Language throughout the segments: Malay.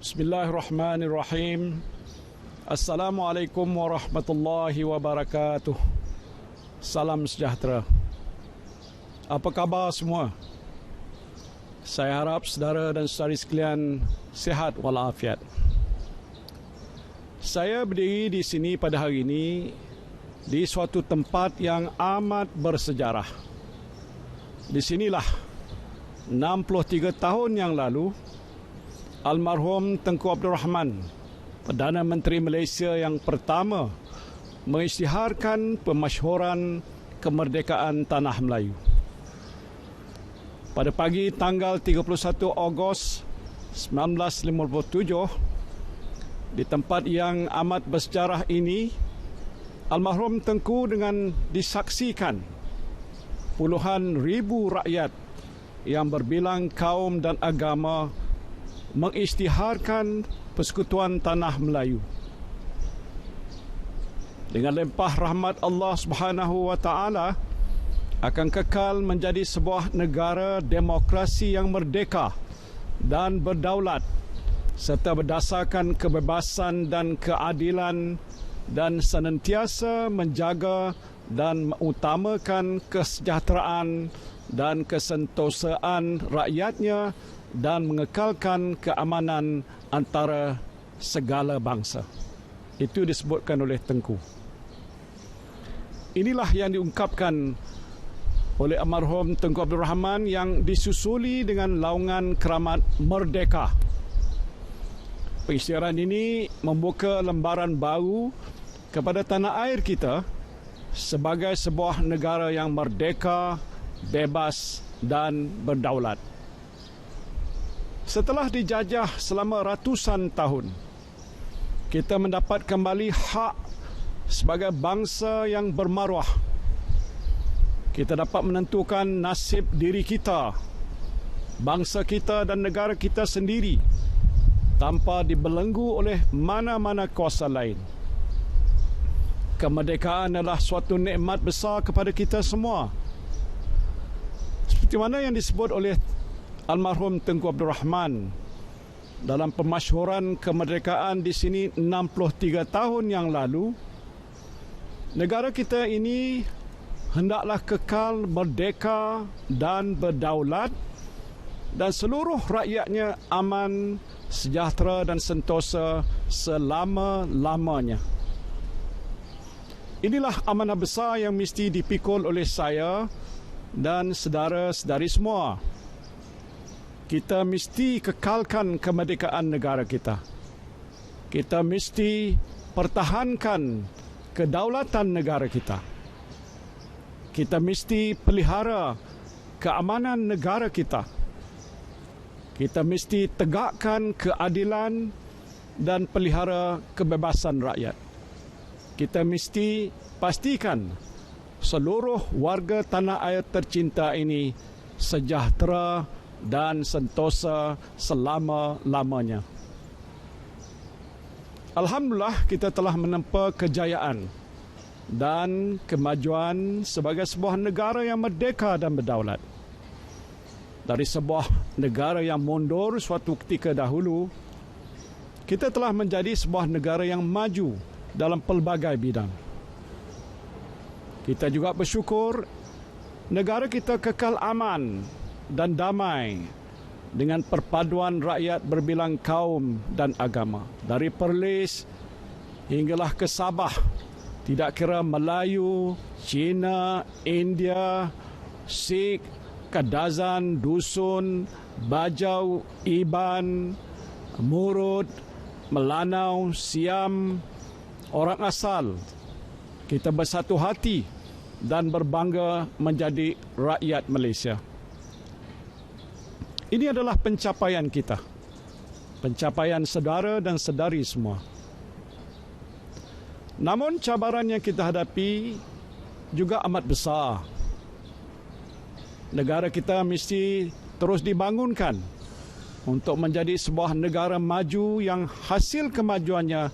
Bismillahirrahmanirrahim. Assalamualaikum warahmatullahi wabarakatuh. Salam sejahtera. Apa khabar semua? Saya harap saudara dan saudari sekalian sihat walafiat. Saya berdiri di sini pada hari ini di suatu tempat yang amat bersejarah. Di sinilah 63 tahun yang lalu almarhum Tengku Abdul Rahman, Perdana Menteri Malaysia yang pertama, mengisytiharkan pemasyhuran kemerdekaan Tanah Melayu. Pada pagi tanggal 31 Ogos 1957, di tempat yang amat bersejarah ini, almarhum Tengku dengan disaksikan puluhan ribu rakyat yang berbilang kaum dan agama mengisytiharkan Persekutuan Tanah Melayu. Dengan limpah rahmat Allah Subhanahu wa taala akan kekal menjadi sebuah negara demokrasi yang merdeka dan berdaulat serta berdasarkan kebebasan dan keadilan dan senantiasa menjaga dan mengutamakan kesejahteraan dan kesentosaan rakyatnya dan mengekalkan keamanan antara segala bangsa. Itu disebutkan oleh Tengku. Inilah yang diungkapkan oleh almarhum Tengku Abdul Rahman yang disusuli dengan laungan keramat merdeka. Pengisytiharan ini membuka lembaran baru kepada tanah air kita sebagai sebuah negara yang merdeka, bebas dan berdaulat. Setelah dijajah selama ratusan tahun, kita mendapat kembali hak sebagai bangsa yang bermaruah. Kita dapat menentukan nasib diri kita, bangsa kita dan negara kita sendiri tanpa dibelenggu oleh mana-mana kuasa lain. Kemerdekaan adalah suatu nikmat besar kepada kita semua. Seperti mana yang disebut oleh almarhum Tengku Abdul Rahman dalam pemasyhuran kemerdekaan di sini 63 tahun yang lalu, negara kita ini hendaklah kekal merdeka dan berdaulat dan seluruh rakyatnya aman, sejahtera dan sentosa selama-lamanya. Inilah amanah besar yang mesti dipikul oleh saya dan saudara-saudari semua. Kita mesti kekalkan kemerdekaan negara kita. Kita mesti pertahankan kedaulatan negara kita. Kita mesti pelihara keamanan negara kita. Kita mesti tegakkan keadilan dan pelihara kebebasan rakyat. Kita mesti pastikan seluruh warga tanah air tercinta ini sejahtera dan sentosa selama-lamanya. Alhamdulillah, kita telah menempa kejayaan dan kemajuan sebagai sebuah negara yang merdeka dan berdaulat. Dari sebuah negara yang mundur suatu ketika dahulu, kita telah menjadi sebuah negara yang maju dalam pelbagai bidang. Kita juga bersyukur negara kita kekal aman dan damai dengan perpaduan rakyat berbilang kaum dan agama. Dari Perlis hinggalah ke Sabah, tidak kira Melayu, Cina, India, Sikh, Kadazan, Dusun, Bajau, Iban, Murud, Melanau, Siam, orang asal, kita bersatu hati dan berbangga menjadi rakyat Malaysia. Ini adalah pencapaian kita, pencapaian saudara dan saudari semua. Namun cabaran yang kita hadapi juga amat besar. Negara kita mesti terus dibangunkan untuk menjadi sebuah negara maju yang hasil kemajuannya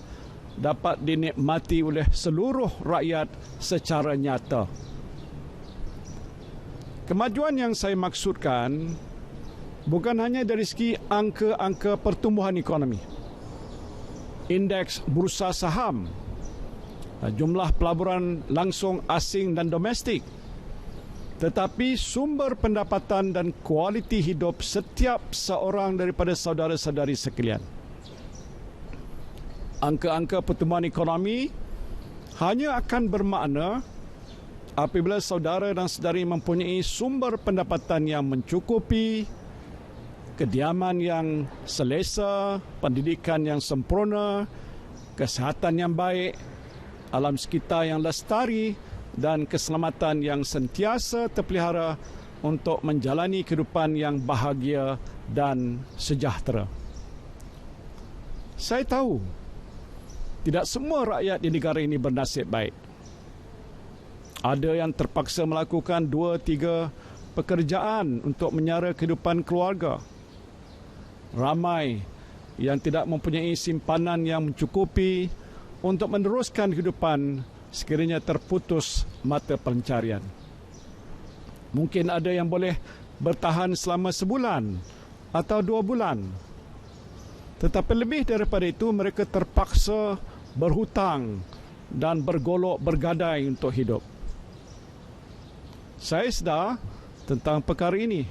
dapat dinikmati oleh seluruh rakyat secara nyata. Kemajuan yang saya maksudkan bukan hanya dari segi angka-angka pertumbuhan ekonomi, indeks bursa saham, jumlah pelaburan langsung asing dan domestik, tetapi sumber pendapatan dan kualiti hidup setiap seorang daripada saudara-saudari sekalian. Angka-angka pertumbuhan ekonomi hanya akan bermakna apabila saudara dan saudari mempunyai sumber pendapatan yang mencukupi, kediaman yang selesa, pendidikan yang sempurna, kesihatan yang baik, alam sekitar yang lestari dan keselamatan yang sentiasa terpelihara untuk menjalani kehidupan yang bahagia dan sejahtera. Saya tahu tidak semua rakyat di negara ini bernasib baik. Ada yang terpaksa melakukan 2-3 pekerjaan untuk menyara kehidupan keluarga. Ramai yang tidak mempunyai simpanan yang mencukupi untuk meneruskan kehidupan sekiranya terputus mata pencarian. Mungkin ada yang boleh bertahan selama sebulan atau 2 bulan. Tetapi lebih daripada itu, mereka terpaksa berhutang dan bergolok bergadai untuk hidup. Saya sedar tentang perkara ini.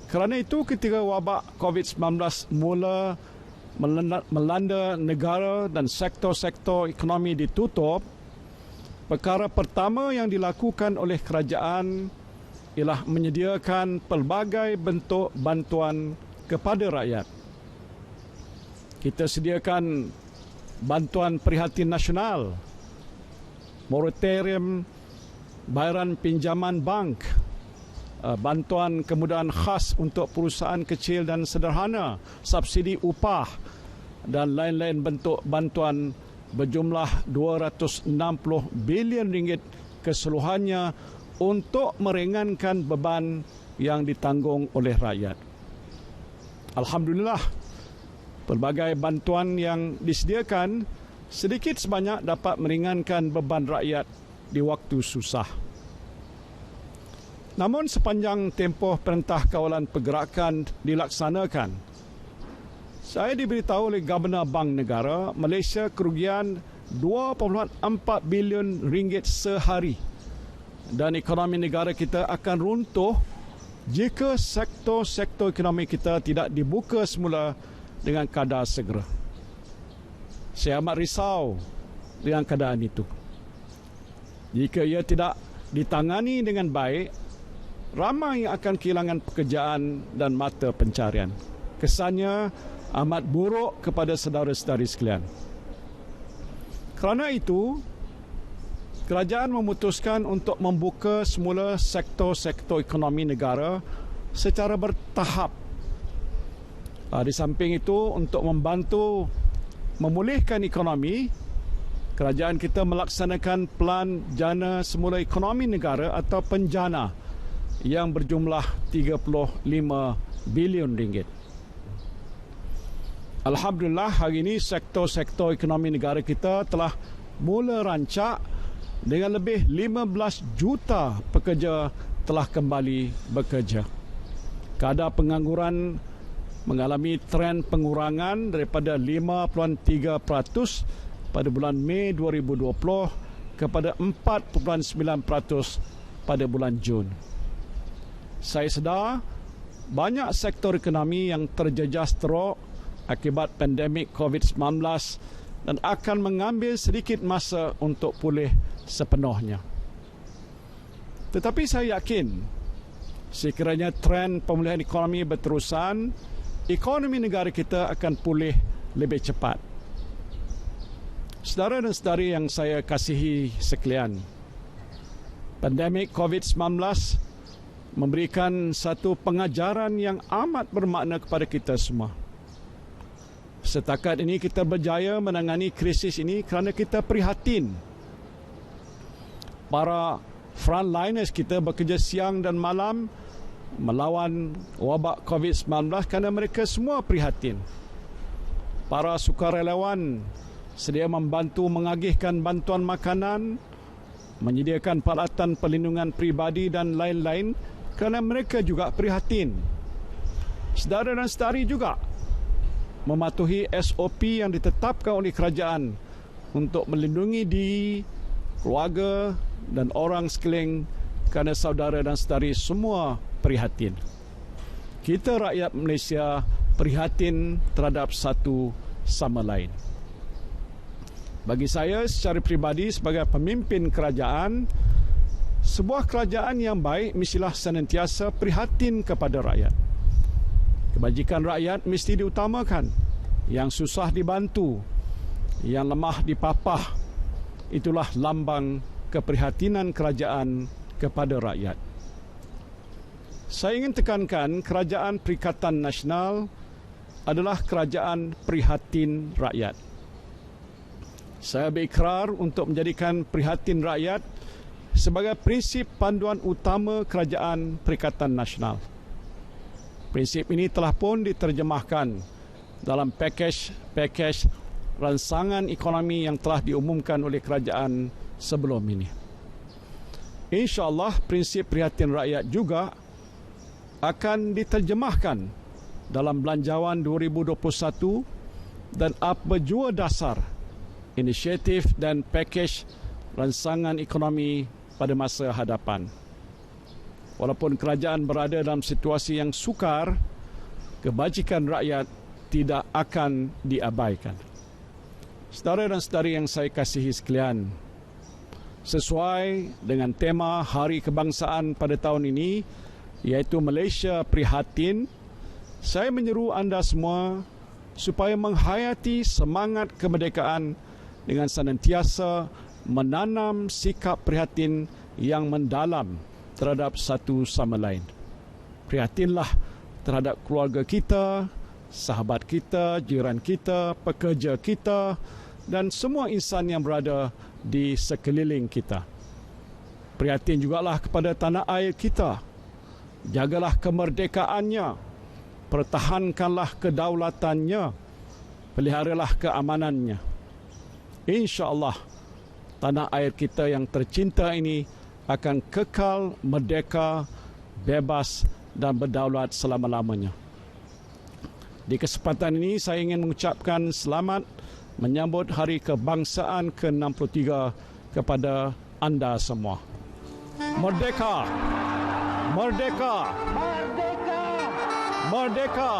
Kerana itu, ketika wabak COVID-19 mula melanda negara dan sektor-sektor ekonomi ditutup, perkara pertama yang dilakukan oleh kerajaan ialah menyediakan pelbagai bentuk bantuan kepada rakyat. Kita sediakan bantuan prihatin nasional, moratorium bayaran pinjaman bank, bantuan kemudahan khas untuk perusahaan kecil dan sederhana, subsidi upah dan lain-lain bentuk bantuan berjumlah 260 bilion ringgit keseluruhannya untuk meringankan beban yang ditanggung oleh rakyat. Alhamdulillah, pelbagai bantuan yang disediakan sedikit sebanyak dapat meringankan beban rakyat di waktu susah. Namun sepanjang tempoh Perintah Kawalan Pergerakan dilaksanakan, saya diberitahu oleh Governor Bank Negara, Malaysia kerugian 2.4 bilion ringgit sehari dan ekonomi negara kita akan runtuh jika sektor-sektor ekonomi kita tidak dibuka semula dengan kadar segera. Saya amat risau dengan keadaan itu. Jika ia tidak ditangani dengan baik, ramai yang akan kehilangan pekerjaan dan mata pencarian. Kesannya amat buruk kepada saudara-saudari sekalian. Kerana itu, kerajaan memutuskan untuk membuka semula sektor-sektor ekonomi negara secara bertahap. Di samping itu, untuk membantu memulihkan ekonomi, kerajaan kita melaksanakan Pelan Jana Semula Ekonomi Negara atau PENJANA yang berjumlah 35 bilion ringgit. Alhamdulillah, hari ini sektor-sektor ekonomi negara kita telah mula rancak dengan lebih 15 juta pekerja telah kembali bekerja. Kadar pengangguran mengalami tren pengurangan daripada 5.3% pada bulan Mei 2020 kepada 4.9% pada bulan Jun. Saya sedar banyak sektor ekonomi yang terjejas teruk akibat pandemik COVID-19 dan akan mengambil sedikit masa untuk pulih sepenuhnya. Tetapi saya yakin sekiranya tren pemulihan ekonomi berterusan, ekonomi negara kita akan pulih lebih cepat. Saudara dan saudari yang saya kasihi sekalian, pandemik COVID-19 memberikan satu pengajaran yang amat bermakna kepada kita semua. Setakat ini kita berjaya menangani krisis ini kerana kita prihatin. Para frontliners kita bekerja siang dan malam melawan wabak COVID-19 kerana mereka semua prihatin. Para sukarelawan sedia membantu mengagihkan bantuan makanan, menyediakan peralatan perlindungan peribadi dan lain-lain kerana mereka juga prihatin. Saudara dan saudari juga mematuhi SOP yang ditetapkan oleh kerajaan untuk melindungi diri, keluarga dan orang sekeliling, kerana saudara dan saudari semua prihatin. Kita rakyat Malaysia prihatin terhadap satu sama lain. Bagi saya secara peribadi sebagai pemimpin kerajaan, sebuah kerajaan yang baik mestilah senantiasa prihatin kepada rakyat. Kebajikan rakyat mesti diutamakan. Yang susah dibantu, yang lemah dipapah. Itulah lambang keprihatinan kerajaan kepada rakyat. Saya ingin tekankan kerajaan Perikatan Nasional adalah kerajaan prihatin rakyat. Saya berikrar untuk menjadikan prihatin rakyat sebagai prinsip panduan utama kerajaan Perikatan Nasional. Prinsip ini telah pun diterjemahkan dalam pakej rancangan ekonomi yang telah diumumkan oleh kerajaan sebelum ini. InsyaAllah prinsip prihatin rakyat juga akan diterjemahkan dalam Belanjawan 2021 dan apa jua dasar inisiatif dan pakej rancangan ekonomi pada masa hadapan. Walaupun kerajaan berada dalam situasi yang sukar, kebajikan rakyat tidak akan diabaikan. Saudara dan saudari yang saya kasihi sekalian, sesuai dengan tema Hari Kebangsaan pada tahun ini, iaitu Malaysia Prihatin, saya menyeru anda semua supaya menghayati semangat kemerdekaan dengan senantiasa menanam sikap prihatin yang mendalam terhadap satu sama lain. Prihatinlah terhadap keluarga kita, sahabat kita, jiran kita, pekerja kita dan semua insan yang berada di sekeliling kita. Prihatin jugalah kepada tanah air kita. Jagalah kemerdekaannya, pertahankanlah kedaulatannya, peliharalah keamanannya. InsyaAllah, tanah air kita yang tercinta ini akan kekal merdeka, bebas dan berdaulat selama-lamanya. Di kesempatan ini saya ingin mengucapkan selamat menyambut Hari Kebangsaan ke-63 kepada anda semua. Merdeka! Merdeka! Merdeka! Merdeka!